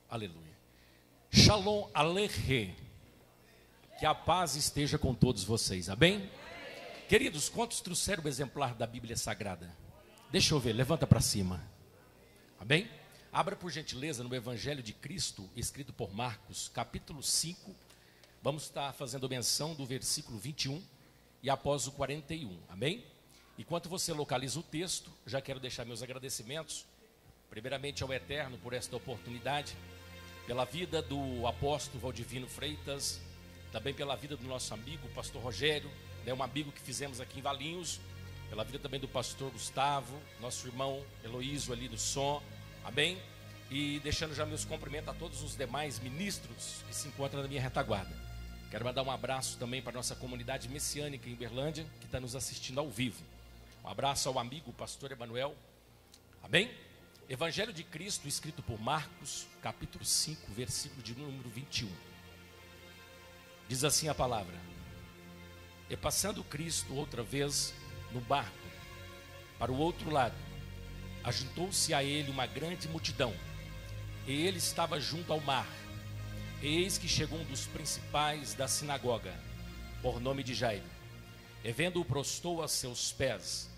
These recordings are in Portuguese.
Aleluia. Shalom Aleichem. Que a paz esteja com todos vocês, amém? Queridos, quantos trouxeram o exemplar da Bíblia Sagrada? Deixa eu ver, levanta para cima. Amém? Abra por gentileza no Evangelho de Cristo, escrito por Marcos, capítulo 5. Vamos estar fazendo menção do versículo 21 e após o 41, amém? Enquanto você localiza o texto, já quero deixar meus agradecimentos, primeiramente ao Eterno por esta oportunidade, pela vida do apóstolo Valdivino Freitas, também pela vida do nosso amigo, pastor Rogério, um amigo que fizemos aqui em Valinhos, pela vida também do pastor Gustavo, nosso irmão Heloísio ali do som, amém? E deixando já meus cumprimentos a todos os demais ministros que se encontram na minha retaguarda. Quero mandar um abraço também para a nossa comunidade messiânica em Uberlândia, que está nos assistindo ao vivo. Um abraço ao amigo pastor Emanuel, amém? Evangelho de Cristo, escrito por Marcos, capítulo 5, versículo de número 21. Diz assim a palavra: E passando Cristo outra vez no barco, para o outro lado, ajuntou-se a ele uma grande multidão, e ele estava junto ao mar. E eis que chegou um dos principais da sinagoga, por nome de Jairo, e vendo-o prostou a seus pés,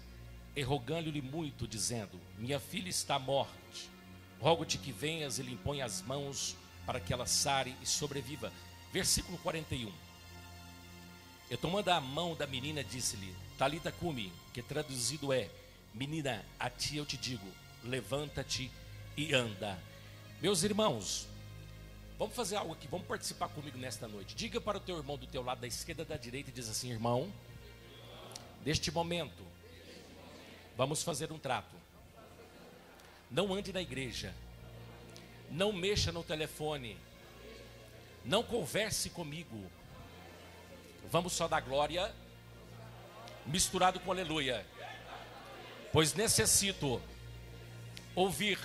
e rogando-lhe muito, dizendo: Minha filha está morte, rogo-te que venhas e lhe impõe as mãos, para que ela sare e sobreviva. Versículo 41. E tomando a mão da menina, disse-lhe: Talita cumi, que traduzido é: Menina, a ti eu te digo, levanta-te e anda. Meus irmãos, vamos fazer algo aqui, vamos participar comigo nesta noite. Diga para o teu irmão do teu lado, da esquerda, da direita, e diz assim: Irmão, neste momento, vamos fazer um trato. Não ande na igreja, não mexa no telefone, não converse comigo. Vamos só dar glória, misturado com aleluia, pois necessito ouvir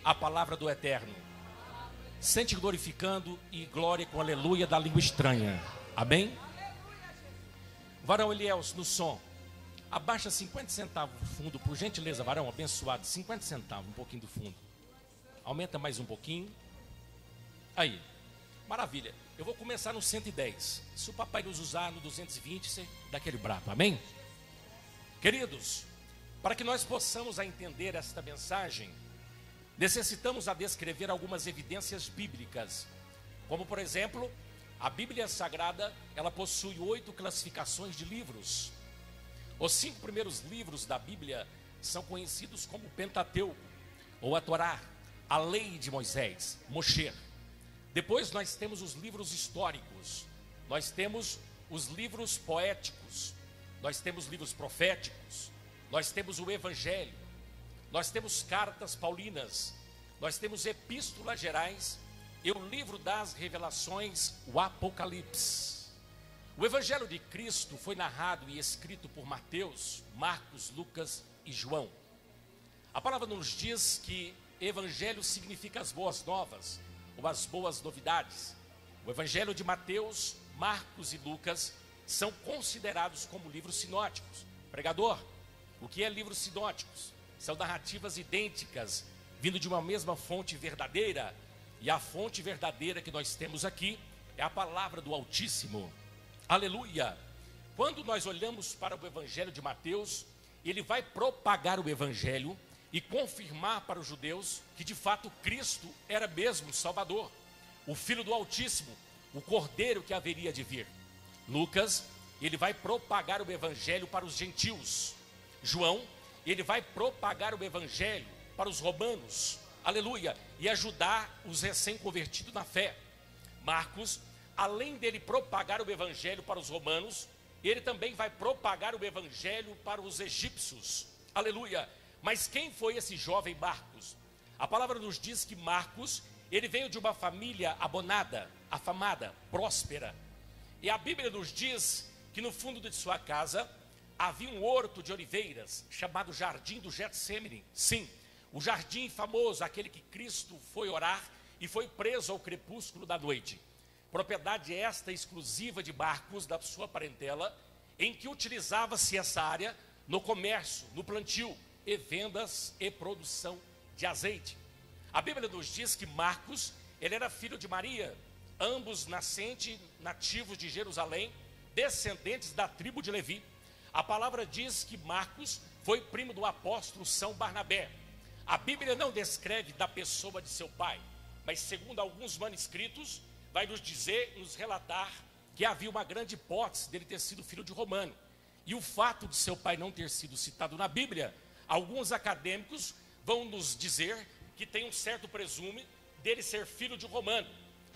a palavra do Eterno. Sente glorificando e glória com aleluia da língua estranha, amém? Varão Eliels no som, abaixa 50 centavos do fundo, por gentileza, varão abençoado, 50 centavos, um pouquinho do fundo. Aumenta mais um pouquinho. Aí, maravilha. Eu vou começar no 110. Se o papai nos usar no 220, você dá aquele brabo, amém? Queridos, para que nós possamos entender esta mensagem, necessitamos descrever algumas evidências bíblicas. Como, por exemplo, a Bíblia Sagrada, ela possui 8 classificações de livros. Os 5 primeiros livros da Bíblia são conhecidos como Pentateuco, ou a Torá, a lei de Moisés, Moshe. Depois nós temos os livros históricos, nós temos os livros poéticos, nós temos livros proféticos, nós temos o Evangelho, nós temos cartas paulinas, nós temos epístolas gerais e o livro das revelações, o Apocalipse. O Evangelho de Cristo foi narrado e escrito por Mateus, Marcos, Lucas e João. A palavra nos diz que Evangelho significa as boas novas, ou as boas novidades. O Evangelho de Mateus, Marcos e Lucas são considerados como livros sinóticos. Pregador, o que é livros sinóticos? São narrativas idênticas, vindo de uma mesma fonte verdadeira, e a fonte verdadeira que nós temos aqui é a palavra do Altíssimo. Aleluia! Quando nós olhamos para o Evangelho de Mateus, ele vai propagar o Evangelho e confirmar para os judeus que de fato Cristo era mesmo o Salvador, o Filho do Altíssimo, o Cordeiro que haveria de vir. Lucas, ele vai propagar o Evangelho para os gentios. João, ele vai propagar o Evangelho para os romanos, aleluia, e ajudar os recém-convertidos na fé. Marcos, além dele propagar o Evangelho para os romanos, ele também vai propagar o Evangelho para os egípcios, aleluia. Mas quem foi esse jovem Marcos? A palavra nos diz que Marcos, ele veio de uma família abonada, afamada, próspera. E a Bíblia nos diz que no fundo de sua casa havia um horto de oliveiras, chamado Jardim do Getsêmani. Sim, o jardim famoso, aquele que Cristo foi orar e foi preso ao crepúsculo da noite. Propriedade esta exclusiva de Marcos, da sua parentela, em que utilizava-se essa área no comércio, no plantio, e vendas e produção de azeite. A Bíblia nos diz que Marcos, ele era filho de Maria, ambos nativos de Jerusalém, descendentes da tribo de Levi. A palavra diz que Marcos foi primo do apóstolo São Barnabé. A Bíblia não descreve da pessoa de seu pai, mas segundo alguns manuscritos, vai nos dizer, nos relatar que havia uma grande hipótese dele ter sido filho de romano. E o fato de seu pai não ter sido citado na Bíblia, alguns acadêmicos vão nos dizer que tem um certo presume dele ser filho de romano.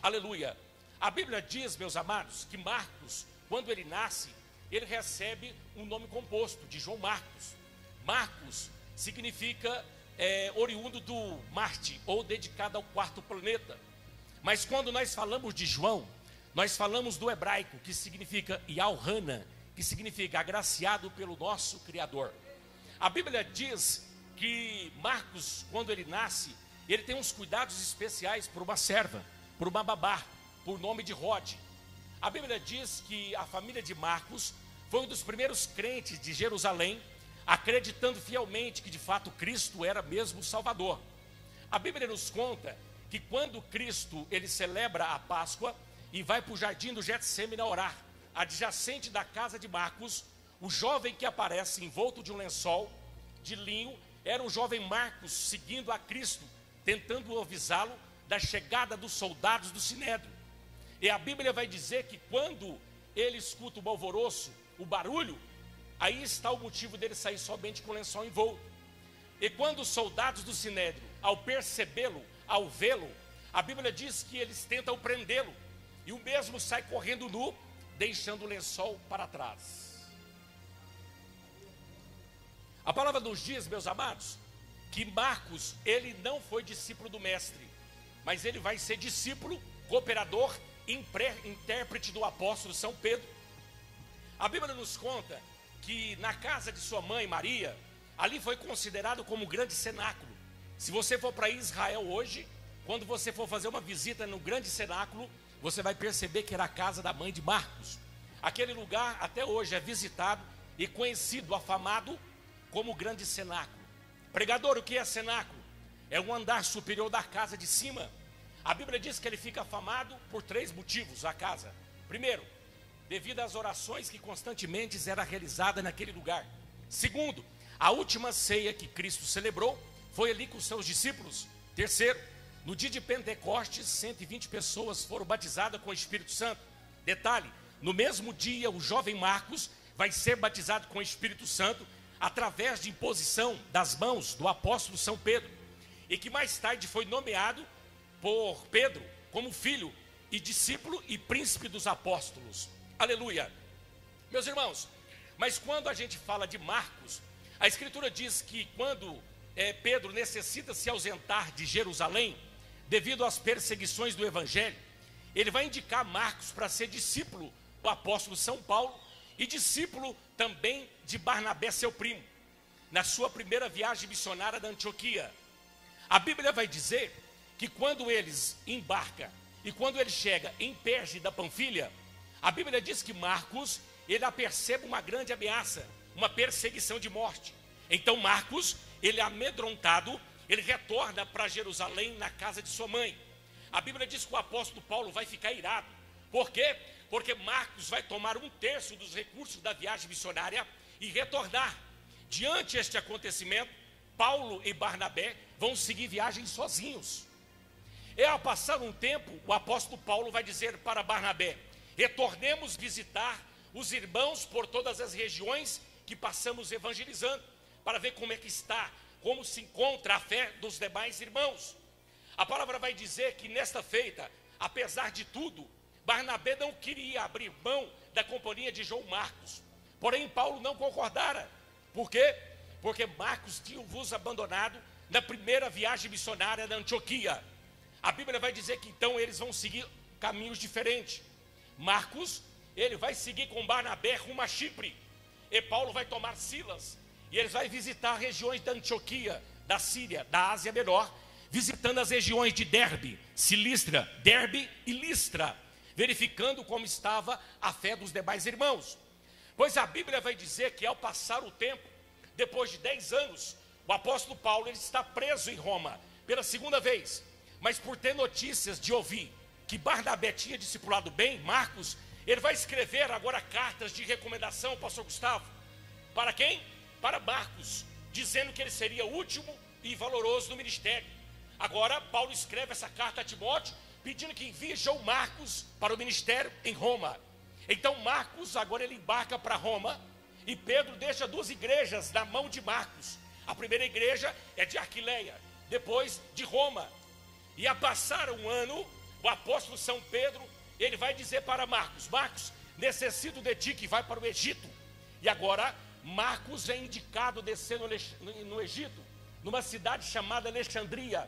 Aleluia. A Bíblia diz, meus amados, que Marcos, quando ele nasce, ele recebe um nome composto de João Marcos. Marcos significa oriundo do Marte, ou dedicado ao quarto planeta. Mas quando nós falamos de João, nós falamos do hebraico, que significa Yahana, que significa agraciado pelo nosso Criador. A Bíblia diz que Marcos, quando ele nasce, ele tem uns cuidados especiais por uma serva, por uma babá, por nome de Rode. A Bíblia diz que a família de Marcos foi um dos primeiros crentes de Jerusalém, acreditando fielmente que de fato Cristo era mesmo o Salvador. A Bíblia nos conta que quando Cristo ele celebra a Páscoa e vai para o jardim do Getsêmani orar, adjacente da casa de Marcos, o jovem que aparece envolto de um lençol de linho era um jovem Marcos seguindo a Cristo, tentando avisá-lo da chegada dos soldados do Sinédrio. E a Bíblia vai dizer que quando ele escuta o alvoroço, o barulho, aí está o motivo dele sair somente com o lençol envolto. E quando os soldados do Sinédrio, ao percebê-lo, ao vê-lo, a Bíblia diz que eles tentam prendê-lo, e o mesmo sai correndo nu, deixando o lençol para trás. A palavra nos diz, meus amados, que Marcos, ele não foi discípulo do mestre, mas ele vai ser discípulo, cooperador, intérprete do apóstolo São Pedro. A Bíblia nos conta que na casa de sua mãe, Maria, ali foi considerado como um grande cenáculo. Se você for para Israel hoje, quando você for fazer uma visita no grande cenáculo, você vai perceber que era a casa da mãe de Marcos. Aquele lugar até hoje é visitado e conhecido, afamado como o grande cenáculo. Pregador, o que é cenáculo? É um andar superior da casa de cima. A Bíblia diz que ele fica afamado por 3 motivos, a casa. Primeiro, devido às orações que constantemente era realizada naquele lugar. Segundo, a última ceia que Cristo celebrou foi ali com seus discípulos. Terceiro, no dia de Pentecostes, 120 pessoas foram batizadas com o Espírito Santo. Detalhe, no mesmo dia o jovem Marcos vai ser batizado com o Espírito Santo através de imposição das mãos do apóstolo São Pedro, e que mais tarde foi nomeado por Pedro como filho e discípulo e príncipe dos apóstolos. Aleluia. Meus irmãos, mas quando a gente fala de Marcos, a Escritura diz que quando Pedro necessita se ausentar de Jerusalém, devido às perseguições do Evangelho, ele vai indicar Marcos para ser discípulo do apóstolo São Paulo e discípulo também de Barnabé, seu primo, na sua primeira viagem missionária da Antioquia. A Bíblia vai dizer que quando eles embarcam e quando ele chega em Perge da Panfilha, a Bíblia diz que Marcos, ele apercebe uma grande ameaça, uma perseguição de morte. Então Marcos, ele amedrontado, ele retorna para Jerusalém na casa de sua mãe. A Bíblia diz que o apóstolo Paulo vai ficar irado. Por quê? Porque Marcos vai tomar 1/3 dos recursos da viagem missionária e retornar. Diante deste acontecimento, Paulo e Barnabé vão seguir viagem sozinhos. E ao passar um tempo, o apóstolo Paulo vai dizer para Barnabé: retornemos visitar os irmãos por todas as regiões que passamos evangelizando, para ver como é que está, como se encontra a fé dos demais irmãos. A palavra vai dizer que nesta feita, apesar de tudo, Barnabé não queria abrir mão da companhia de João Marcos. Porém, Paulo não concordara. Por quê? Porque Marcos tinha vos abandonado na primeira viagem missionária da Antioquia. A Bíblia vai dizer que então eles vão seguir caminhos diferentes. Marcos, ele vai seguir com Barnabé rumo a Chipre. E Paulo vai tomar Silas. E eles vão visitar regiões da Antioquia, da Síria, da Ásia Menor, visitando as regiões de Derbe, Silistra, Derbe e Listra, verificando como estava a fé dos demais irmãos. Pois a Bíblia vai dizer que ao passar o tempo, depois de 10 anos, o apóstolo Paulo ele está preso em Roma, pela segunda vez, mas por ter notícias de ouvir que Barnabé tinha discipulado bem Marcos, ele vai escrever agora cartas de recomendação, pastor Gustavo, para quem? Para Marcos, dizendo que ele seria útil e valoroso no ministério. Agora Paulo escreve essa carta a Timóteo, pedindo que envie João Marcos para o ministério em Roma. Então Marcos agora ele embarca para Roma, e Pedro deixa 2 igrejas na mão de Marcos. A primeira igreja é de Aquileia, depois de Roma. E a passar um ano, o apóstolo São Pedro, ele vai dizer para Marcos: Marcos, necessito de ti que vai para o Egito. E agora Marcos é indicado descendo no Egito, numa cidade chamada Alexandria.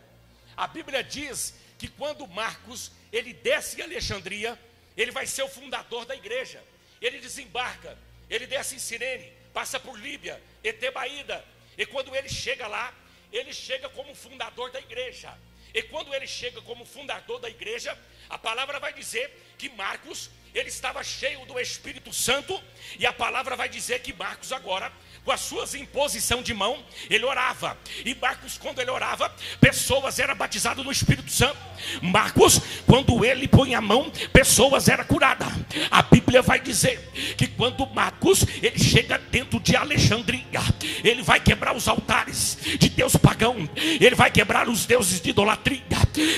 A Bíblia diz que quando Marcos ele desce em Alexandria, ele vai ser o fundador da igreja. Ele desembarca, ele desce em Cirene, passa por Líbia, Etebaída, e quando ele chega lá, ele chega como fundador da igreja. E quando ele chega como fundador da igreja, a palavra vai dizer que Marcos, ele estava cheio do Espírito Santo, e a palavra vai dizer que Marcos agora, com as suas imposição de mão, ele orava. E Marcos, quando ele orava, pessoas eram batizadas no Espírito Santo. Marcos, quando ele põe a mão, pessoas eram curadas. A Bíblia vai dizer que quando Marcos ele chega dentro de Alexandria, ele vai quebrar os altares de Deus pagão, ele vai quebrar os deuses de idolatria.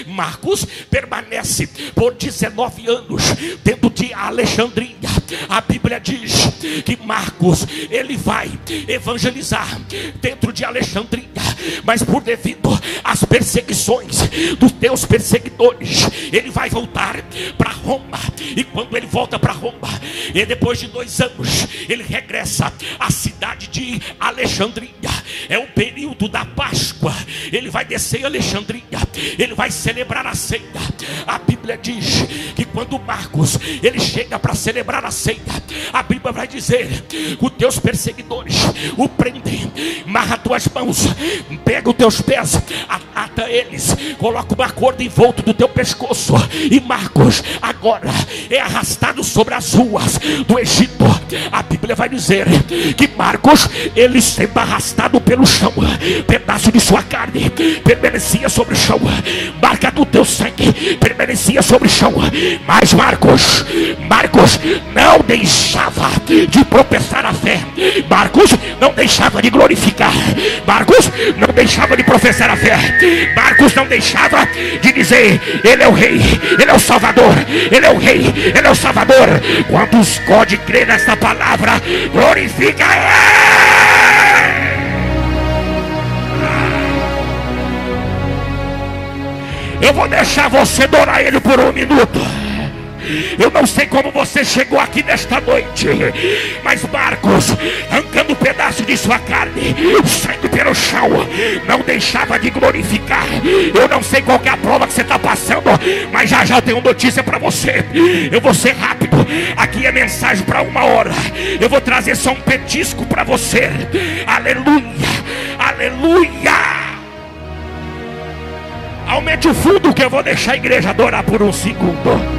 Marcos permanece por 19 anos dentro de Alexandria. A Bíblia diz que Marcos ele vai evangelizar dentro de Alexandria, mas por devido às perseguições dos teus perseguidores, ele vai voltar para Roma. E quando ele volta para Roma, e depois de 2 anos, ele regressa à cidade de Alexandria. É o período da Páscoa. Ele vai descer em Alexandria, ele vai celebrar a ceia. A Bíblia diz que quando Marcos ele chega para celebrar a ceia, a Bíblia vai dizer que os teus perseguidores o prendem, amarra tuas mãos, pega os teus pés, ata eles, coloca uma corda em volta do teu pescoço, e Marcos agora é arrastado sobre as ruas do Egito. A Bíblia vai dizer que Marcos ele sendo arrastado pelo chão, pedaço de sua carne permanecia sobre o chão, marca do teu sangue permanecia sobre o chão, mas Marcos não deixava de professar a fé. Marcos não deixava de glorificar. Marcos não deixava de professar a fé. Marcos não deixava de dizer: ele é o rei, ele é o salvador, ele é o rei, ele é o salvador. Quantos podem crer nesta palavra? Glorifica ele. Eu vou deixar você adorar ele por 1 minuto. Eu não sei como você chegou aqui nesta noite, mas Marcos, arrancando um pedaço de sua carne, saindo pelo chão, não deixava de glorificar. Eu não sei qual que é a prova que você está passando, mas já eu tenho notícia para você. Eu vou ser rápido. Aqui é mensagem para 1 hora. Eu vou trazer só um petisco para você. Aleluia, aleluia. Aumente o fundo que eu vou deixar a igreja adorar por 1 segundo.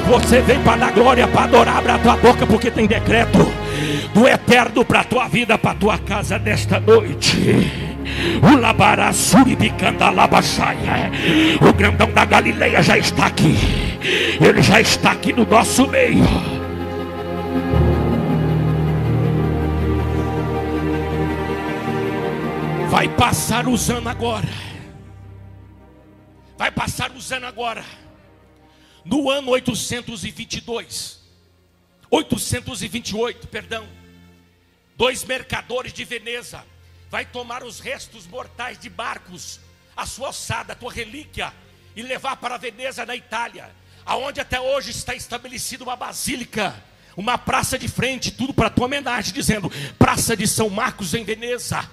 Você vem para dar glória, para adorar, abre a tua boca, porque tem decreto do eterno para a tua vida, para a tua casa nesta noite. O grandão da Galileia já está aqui. Ele já está aqui no nosso meio. Vai passar os anos agora. Vai passar os anos agora. No ano 828, perdão, 2 mercadores de Veneza vai tomar os restos mortais de Marcos, a sua ossada, a tua relíquia, e levar para Veneza, na Itália, aonde até hoje está estabelecida uma basílica, uma praça de frente, tudo para tua homenagem, dizendo Praça de São Marcos em Veneza.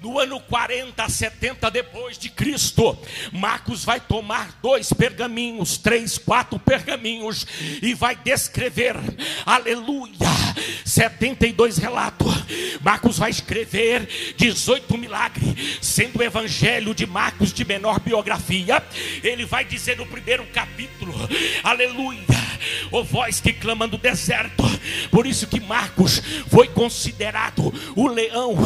No ano 40 a 70 depois de Cristo, Marcos vai tomar 2 pergaminhos, 3, 4 pergaminhos, e vai descrever, aleluia, 72 relatos. Marcos vai escrever 18 milagres, sendo o evangelho de Marcos de menor biografia. Ele vai dizer no primeiro capítulo, aleluia, Ô voz que clama no deserto. Por isso que Marcos foi considerado o leão,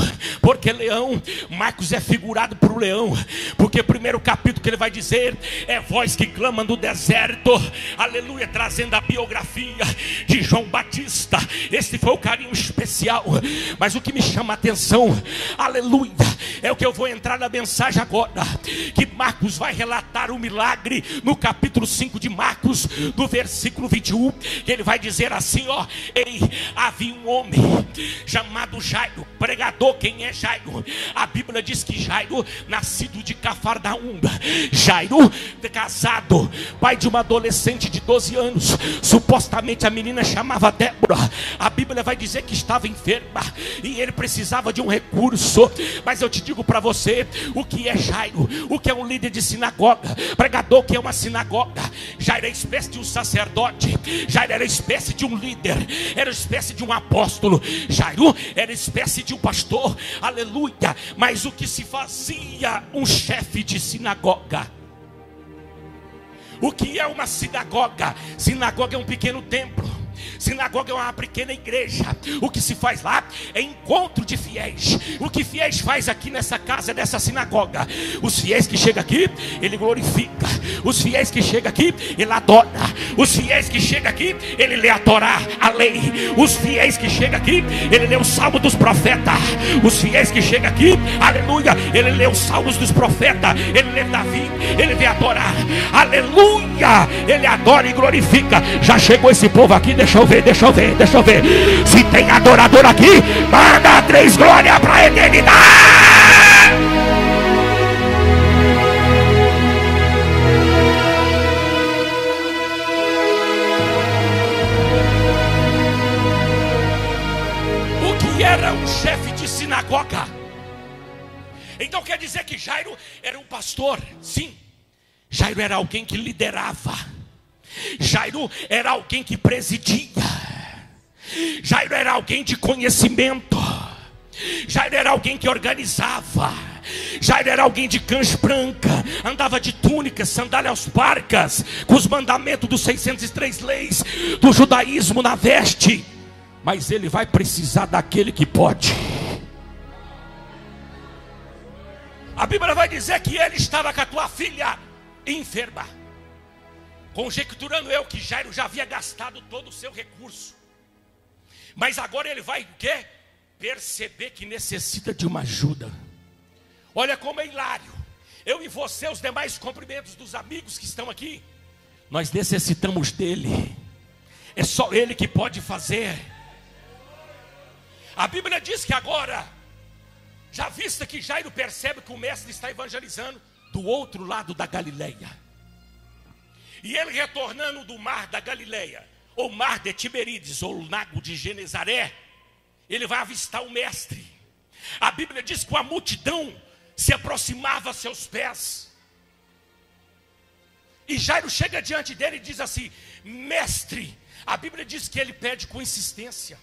porque leão, Marcos é figurado para o leão, porque o primeiro capítulo que ele vai dizer é voz que clama no deserto, aleluia, trazendo a biografia de João Batista. Esse foi o carinho especial. Mas o que me chama a atenção, aleluia, é o que eu vou entrar na mensagem agora, que Marcos vai relatar o milagre no capítulo 5 de Marcos, no versículo 21, que ele vai dizer assim, ó: ei, havia um homem chamado Jairo, pregador. Quem é Jairo? A Bíblia diz que Jairo, nascido de Cafarnaum, Jairo, casado, pai de uma adolescente de 12 anos, supostamente a menina chamava Débora. A Bíblia vai dizer que estava enferma e ele precisava de um recurso. Mas eu te digo para você, o que é Jairo? O que é um líder de sinagoga? Pregador, que é uma sinagoga? Jairo era espécie de um sacerdote, Jairo era espécie de um líder, era espécie de um apóstolo, Jairo era espécie de um pastor, aleluia. Mas o que se fazia um chefe de sinagoga? O que é uma sinagoga? Sinagoga é um pequeno templo, sinagoga é uma pequena igreja. O que se faz lá é encontro de fiéis. O que fiéis faz aqui nessa casa, dessa sinagoga? Os fiéis que chegam aqui, ele glorifica. Os fiéis que chegam aqui, ele adora. Os fiéis que chegam aqui, ele lê a Torá, a lei. Os fiéis que chegam aqui, ele lê o Salmo dos profetas. Os fiéis que chegam aqui, aleluia, ele lê os Salmos dos profetas. Ele lê Davi, ele vê a Torá, aleluia, ele adora e glorifica. Já chegou esse povo aqui? Deixa eu ver, deixa eu ver, deixa eu ver. Se tem adorador aqui, manda 3 glórias para a eternidade. O que era um chefe de sinagoga? Então quer dizer que Jairo era um pastor? Sim. Jairo era alguém que liderava. Jairo era alguém que presidia. Jairo era alguém de conhecimento. Jairo era alguém que organizava. Jairo era alguém de cães branca, andava de túnicas, sandálias parcas, com os mandamentos dos 603 leis do judaísmo na veste. Mas ele vai precisar daquele que pode. A Bíblia vai dizer que ele estava com a tua filha enferma, conjecturando eu que Jairo já havia gastado todo o seu recurso. Mas agora ele vai o quê? Perceber que necessita de uma ajuda. Olha como é hilário. Eu e você, os demais cumprimentos dos amigos que estão aqui, nós necessitamos dele. É só ele que pode fazer. A Bíblia diz que agora, já vista que Jairo percebe que o mestre está evangelizando do outro lado da Galileia, e ele retornando do mar da Galileia, ou mar de Tiberíades, ou lago de Genezaré, ele vai avistar o mestre. A Bíblia diz que a multidão se aproximava a seus pés, e Jairo chega diante dele e diz assim: mestre. A Bíblia diz que ele pede com insistência: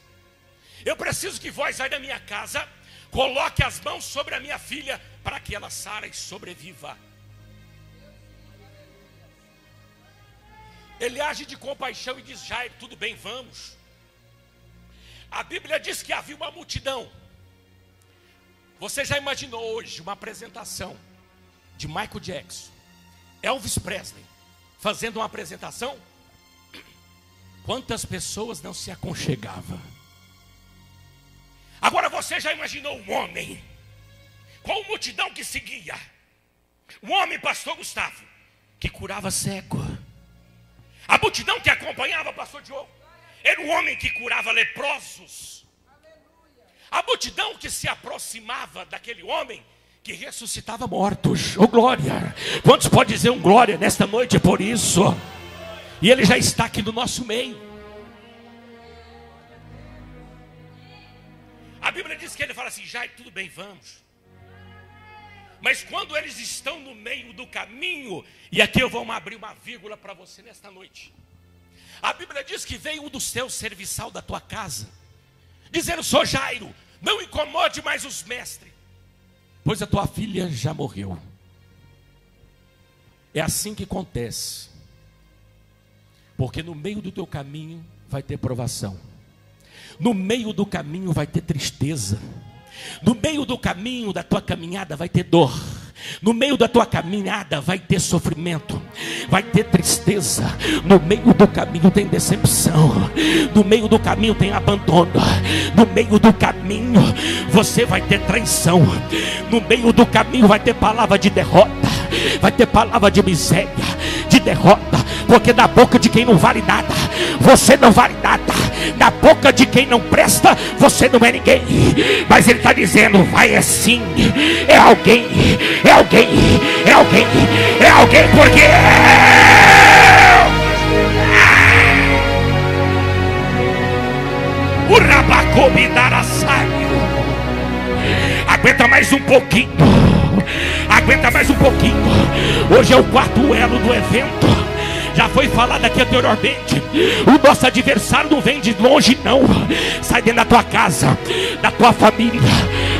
eu preciso que vós, aí da minha casa, coloque as mãos sobre a minha filha, para que ela sare e sobreviva. Ele age de compaixão e diz: Jairo, tudo bem, vamos. A Bíblia diz que havia uma multidão. Você já imaginou hoje uma apresentação de Michael Jackson, Elvis Presley, fazendo uma apresentação? Quantas pessoas não se aconchegavam? Agora você já imaginou um homem com a multidão que seguia? Um homem, pastor Gustavo, que curava cego. A multidão que acompanhava pastor Diogo era um homem que curava leprosos. A multidão que se aproximava daquele homem que ressuscitava mortos. Oh glória! Quantos podem dizer um glória nesta noite por isso? E ele já está aqui no nosso meio. A Bíblia diz que ele fala assim: Jairo, tudo bem, vamos. Mas quando eles estão no meio do caminho, e aqui eu vou abrir uma vírgula para você nesta noite. A Bíblia diz que veio um dos teus serviçal da tua casa, dizendo: sou Jairo, não incomode mais os mestres, pois a tua filha já morreu. É assim que acontece. Porque no meio do teu caminho vai ter provação. No meio do caminho vai ter tristeza. No meio do caminho da tua caminhada vai ter dor. No meio da tua caminhada vai ter sofrimento, vai ter tristeza. No meio do caminho tem decepção. No meio do caminho tem abandono. No meio do caminho você vai ter traição. No meio do caminho vai ter palavra de derrota, vai ter palavra de miséria, de derrota. Porque da boca de quem não vale nada, você não vale nada. Da boca de quem não presta, você não é ninguém. Mas ele está dizendo, vai assim. É alguém, é alguém, é alguém, é alguém, porque o Rabacô me dará saio. Aguenta mais um pouquinho. Aguenta mais um pouquinho. Hoje é o quarto elo do evento. Já foi falado aqui anteriormente. O nosso adversário não vem de longe, não. Sai dentro da tua casa, da tua família.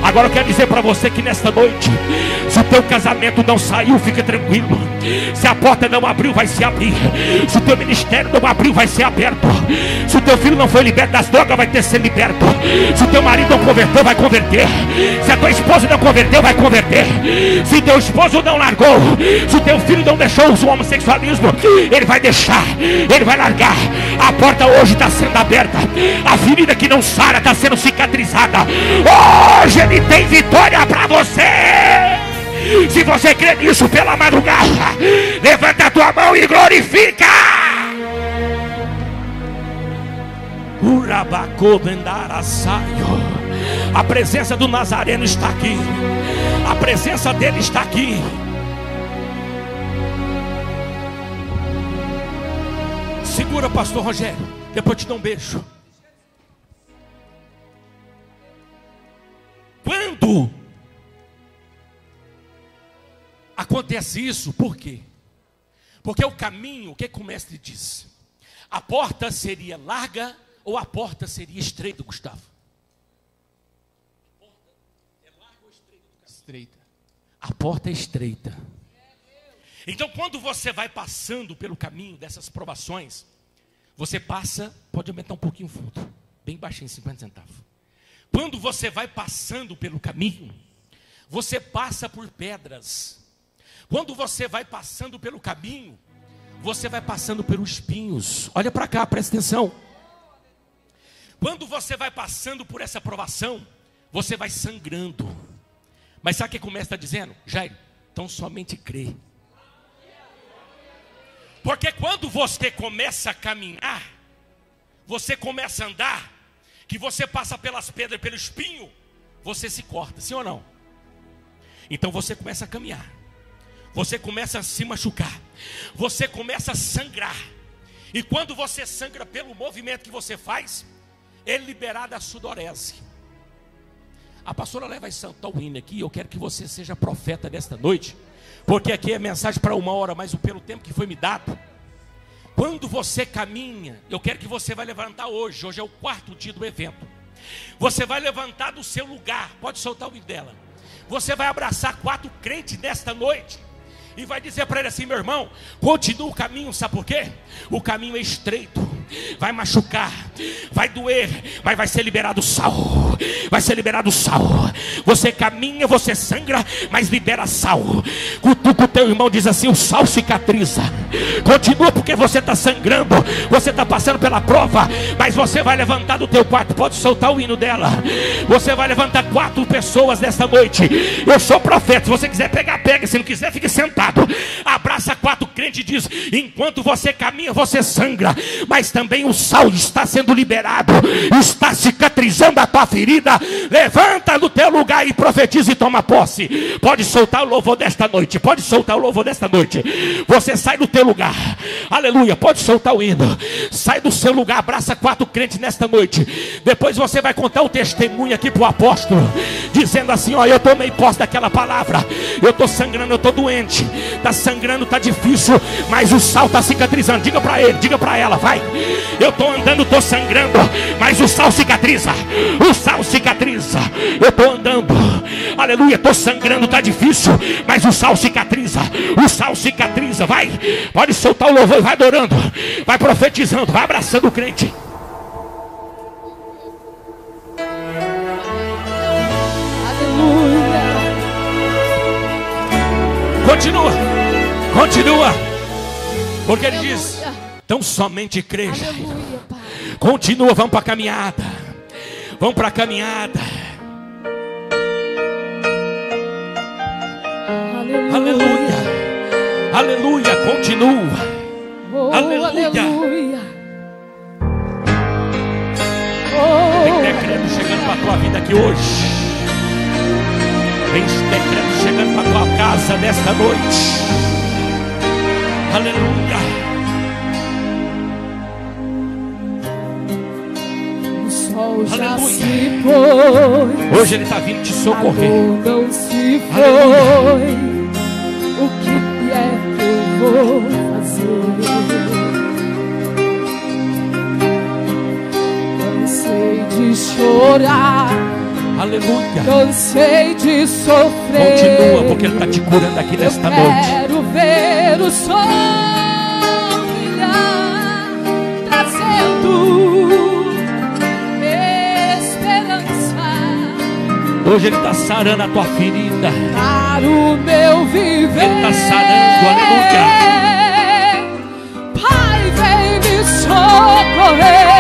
Agora eu quero dizer para você que nesta noite, se o teu casamento não saiu, fica tranquilo. Se a porta não abriu, vai se abrir. Se o teu ministério não abriu, vai ser aberto. Se o teu filho não foi liberto das drogas, vai ter que ser liberto. Se o teu marido não converteu, vai converter. Se a tua esposa não converteu, vai converter. Se o teu esposo não largou, se o teu filho não deixou o homossexualismo, ele vai deixar, ele vai largar. A porta hoje está sendo aberta. A ferida que não sara está sendo cicatrizada. Hoje ele tem vitória para você. Se você crê nisso pela madrugada, levanta a tua mão e glorifica. A presença do Nazareno está aqui. A presença dele está aqui. Segura, pastor Rogério, depois te dou um beijo. Quando acontece isso, por quê? Porque o caminho, o que o mestre diz? A porta seria larga ou a porta seria estreita, Gustavo? A porta é larga ou estreita? Estreita. A porta é estreita. Então quando você vai passando pelo caminho dessas provações, você passa, pode aumentar um pouquinho o fundo, bem baixinho, 50 centavos. Quando você vai passando pelo caminho, você passa por pedras. Quando você vai passando pelo caminho, você vai passando pelos espinhos. Olha para cá, presta atenção. Quando você vai passando por essa provação, você vai sangrando. Mas sabe o que o mestre está dizendo? Jairo, então somente crê. Porque quando você começa a caminhar, você começa a andar, que você passa pelas pedras, pelo espinho, você se corta, sim ou não? Então você começa a caminhar, você começa a se machucar, você começa a sangrar. E quando você sangra pelo movimento que você faz, é liberada a sudorese. A pastora Lé vai cantar o hino aqui. Eu quero que você seja profeta desta noite, porque aqui é mensagem para 1 hora, mas pelo tempo que foi me dado. Quando você caminha, eu quero que você vai levantar hoje. Hoje é o quarto dia do evento. Você vai levantar do seu lugar. Pode soltar o hino dela. Você vai abraçar 4 crentes nesta noite e vai dizer para ele assim: meu irmão, continua o caminho. Sabe por quê? O caminho é estreito, vai machucar, vai doer, mas vai ser liberado sal. Vai ser liberado sal. Você caminha, você sangra, mas libera sal. Cutuca o teu irmão, diz assim: o sal cicatriza. Continua, porque você está sangrando, você está passando pela prova, mas você vai levantar do teu quarto. Pode soltar o hino dela. Você vai levantar 4 pessoas nesta noite. Eu sou profeta. Se você quiser pegar, pega. Se não quiser, fique sentado. Abraça 4 crentes e diz: enquanto você caminha, você sangra, mas também o sal está sendo liberado, está cicatrizando a tua ferida. Levanta no teu lugar e profetiza e toma posse. Pode soltar o louvor desta noite. Pode soltar o louvor desta noite. Você sai do teu lugar. Aleluia. Pode soltar o hino. Sai do seu lugar. Abraça 4 crentes nesta noite. Depois você vai contar o testemunho aqui para o apóstolo, dizendo assim: ó, eu tomei posse daquela palavra. Eu estou sangrando, eu estou doente. Está sangrando, está difícil, mas o sal está cicatrizando. Diga para ele, diga para ela, vai. Eu estou andando, estou sangrando, mas o sal cicatriza. O sal cicatriza. Eu estou andando, Aleluia, estou sangrando, está difícil, mas o sal cicatriza. O sal cicatriza. Vai, pode soltar o louvor e vai adorando, vai profetizando, vai abraçando o crente. Aleluia. Continua, continua, porque ele diz: então somente crê, Jairo. Continua, vamos para a caminhada. Vamos para a caminhada. Aleluia. Aleluia. Continua. Oh, aleluia. Tem decreto chegando para a tua vida aqui hoje. Tem decreto chegando para a tua casa nesta noite. Aleluia. Já se foi. Hoje ele está vindo te socorrer. Não se foi. O que é que eu vou fazer? Cansei de chorar. Aleluia. Cansei de sofrer. Continua, porque ele está te curando aqui nesta noite. Quero ver o sol brilhar, trazendo hoje ele está sarando a tua ferida. Para o meu viver. Ele está sarando, aleluia. Pai, vem me socorrer.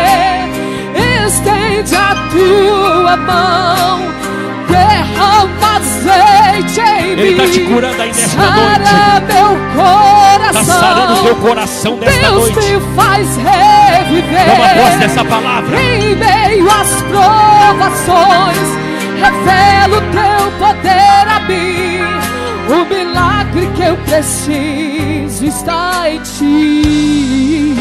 Estende a tua mão. Derrama azeite em mim. Ele está te curando aí nesta Sara noite. Meu coração. Está sarando o teu coração nesta Deus noite. me faz reviver. Toma posse dessa palavra. Em meio às provações, revela o teu poder a mim. O milagre que eu preciso está em ti.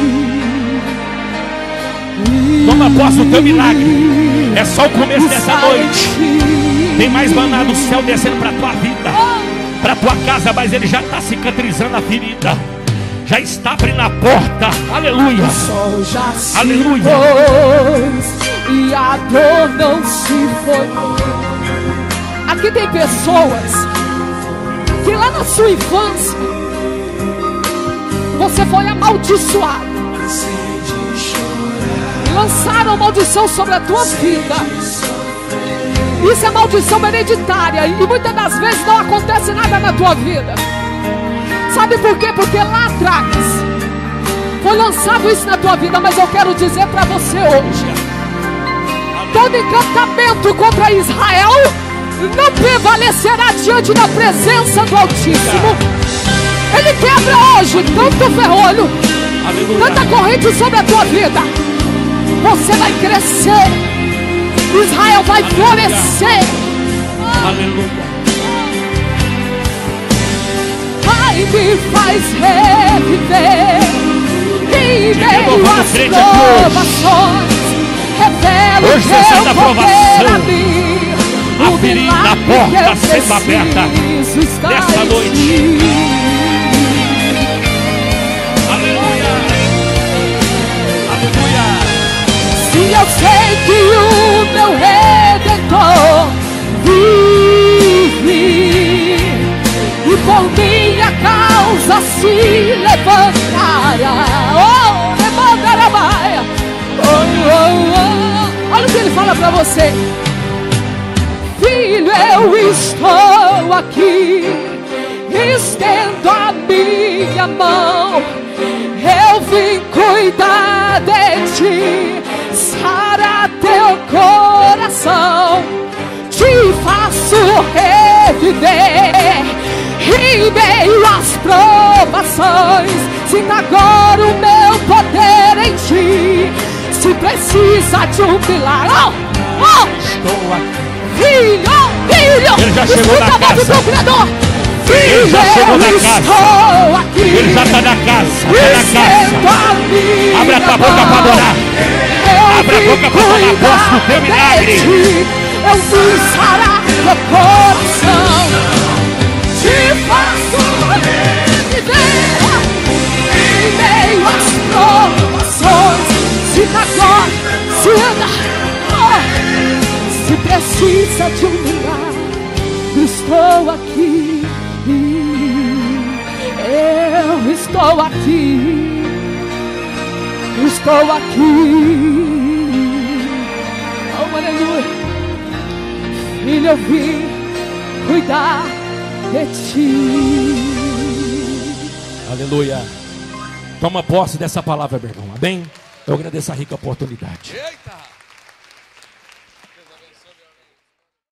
Toma posse do teu milagre. É só o começo dessa noite. Tem mais maná do céu descendo para a tua vida, para a tua casa, mas ele já está cicatrizando a ferida. Já está abrindo a porta. Aleluia. O sol já se aleluia. foi e a dor não se foi. Aqui tem pessoas que lá na sua infância você foi amaldiçoado. Lançaram maldição sobre a tua vida. Isso é maldição hereditária e muitas das vezes não acontece nada na tua vida. Sabe por quê? Porque lá atrás foi lançado isso na tua vida. Mas eu quero dizer para você hoje: todo encantamento contra Israel não prevalecerá diante da presença do Altíssimo. Ele quebra hoje tanto ferrolho, tanta corrente sobre a tua vida. Você vai crescer. Israel vai florescer. Aleluia. Pai, me faz reviver. Em meio às provações, revela o teu poder a mim. A ferida, a porta sendo aberta nesta noite. Aleluia. Aleluia. Se eu sei que o meu Redentor vive e por minha causa se levantará. Oh, levantará. Olha o que ele fala para você. Filho, eu estou aqui, estendo a minha mão. Eu vim cuidar de ti, sarar teu coração. Te faço reviver em meio às provações. Sinta agora o meu poder em ti. Se precisa de um milagre, estou aqui. Filho, ele já chegou na casa. Filho, ele já chegou na casa. Aqui. Ele já está na casa. Está na casa. Abre a tua boca para adorar. Abre a boca para tomar posse do teu milagre. Eu vim sarar teu coração. Te faço reviver em meio às provações. Sinta agora, sinta. Se precisa de um milagre, estou aqui. Eu estou aqui. Estou aqui. Oh, aleluia. Filho, eu vim cuidar de ti. Aleluia. Toma posse dessa palavra, meu irmão. Amém? Eu agradeço a rica oportunidade. Eita!